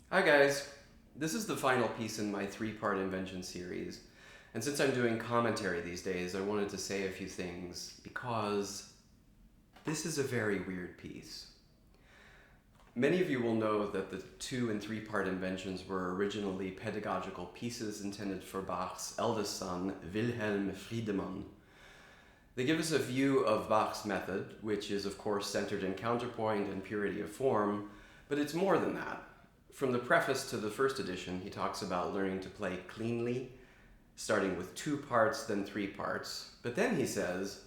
Hi guys, this is the final piece in my three-part invention series, and since I'm doing commentary these days, I wanted to say a few things because this is a very weird piece. Many of you will know that the two and three-part inventions were originally pedagogical pieces intended for Bach's eldest son, Wilhelm Friedemann. They give us a view of Bach's method, which is of course centered in counterpoint and purity of form, but it's more than that. From the preface to the first edition, he talks about learning to play cleanly, starting with 2 parts, then 3 parts. But then he says,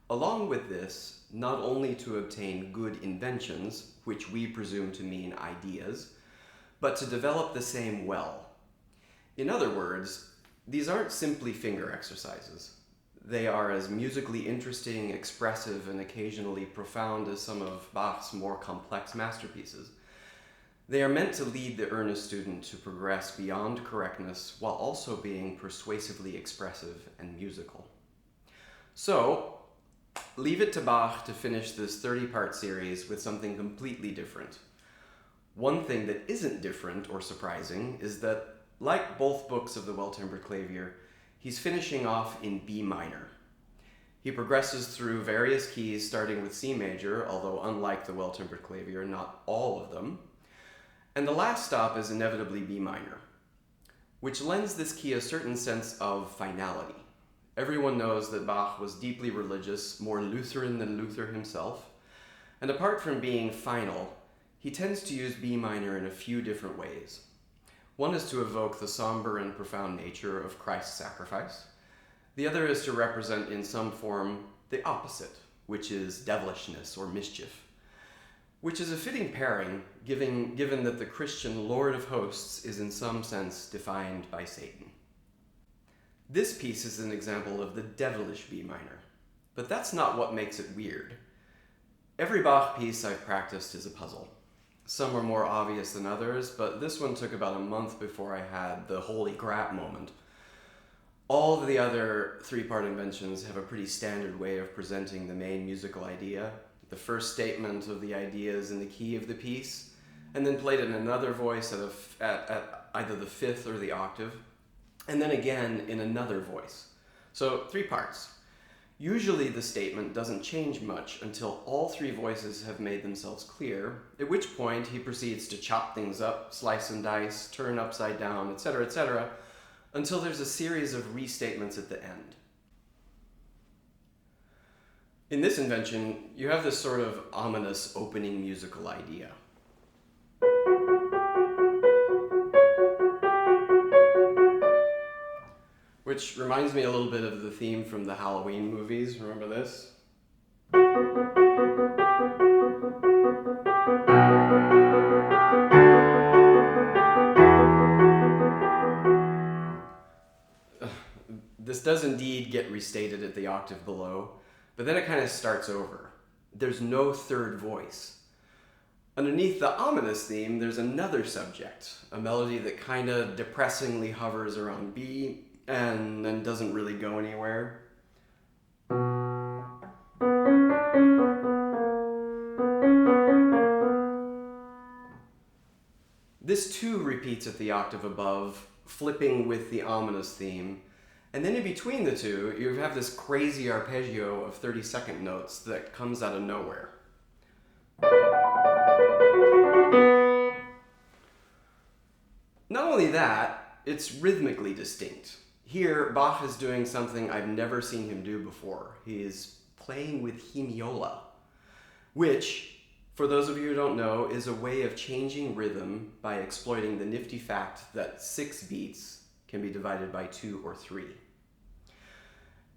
along with this, not only to obtain good inventions, which we presume to mean ideas, but to develop the same well. In other words, these aren't simply finger exercises. They are as musically interesting, expressive, and occasionally profound as some of Bach's more complex masterpieces. They are meant to lead the earnest student to progress beyond correctness while also being persuasively expressive and musical. So, leave it to Bach to finish this 30-part series with something completely different. One thing that isn't different or surprising is that, like both books of the Well-Tempered Clavier, he's finishing off in B minor. He progresses through various keys starting with C major, although unlike the Well-Tempered Clavier, not all of them. And the last stop is inevitably B minor, which lends this key a certain sense of finality. Everyone knows that Bach was deeply religious, more Lutheran than Luther himself, and apart from being final, he tends to use B minor in a few different ways. One is to evoke the somber and profound nature of Christ's sacrifice. The other is to represent in some form the opposite, which is devilishness or mischief, which is a fitting pairing given that the Christian Lord of Hosts is in some sense defined by Satan. This piece is an example of the devilish B minor, but that's not what makes it weird. Every Bach piece I've practiced is a puzzle. Some are more obvious than others, but this one took about a month before I had the holy crap moment. All of the other three-part inventions have a pretty standard way of presenting the main musical idea. The first statement of the idea is in the key of the piece, and then played in another voice at either the fifth or the octave, and then again in another voice. So 3 parts. Usually the statement doesn't change much until all 3 voices have made themselves clear, at which point he proceeds to chop things up, slice and dice, turn upside down, etc., until there's a series of restatements at the end. In this invention, you have this sort of ominous opening musical idea. Which reminds me a little bit of the theme from the Halloween movies. Remember this? This does indeed get restated at the octave below, but then it kind of starts over. There's no third voice. Underneath the ominous theme, there's another subject, a melody that kind of depressingly hovers around B and then doesn't really go anywhere. This too repeats at the octave above, flipping with the ominous theme. And then in between the two, you have this crazy arpeggio of 30-second notes that comes out of nowhere. Not only that, it's rhythmically distinct. Here, Bach is doing something I've never seen him do before. He is playing with hemiola, which, for those of you who don't know, is a way of changing rhythm by exploiting the nifty fact that 6 beats can be divided by 2 or 3.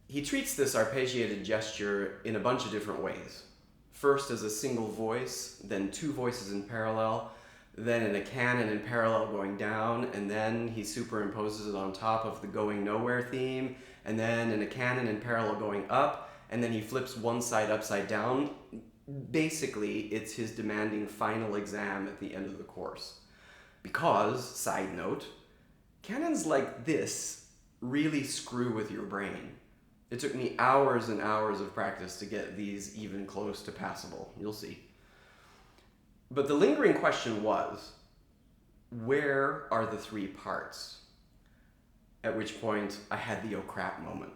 He treats this arpeggiated gesture in a bunch of different ways. First as a single voice, then 2 voices in parallel, then in a canon in parallel going down, and then he superimposes it on top of the going nowhere theme, and then in a canon in parallel going up, and then he flips one side upside down. Basically, it's his demanding final exam at the end of the course. Because, side note, canons like this really screw with your brain. It took me hours and hours of practice to get these even close to passable. You'll see. But the lingering question was, where are the three parts? At which point I had the oh crap moment.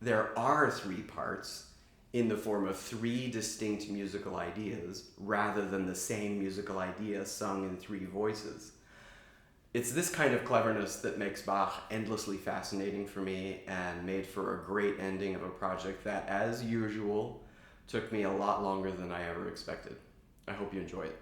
There are three parts in the form of three distinct musical ideas rather than the same musical idea sung in three voices. It's this kind of cleverness that makes Bach endlessly fascinating for me and made for a great ending of a project that, as usual, took me a lot longer than I ever expected. I hope you enjoy it.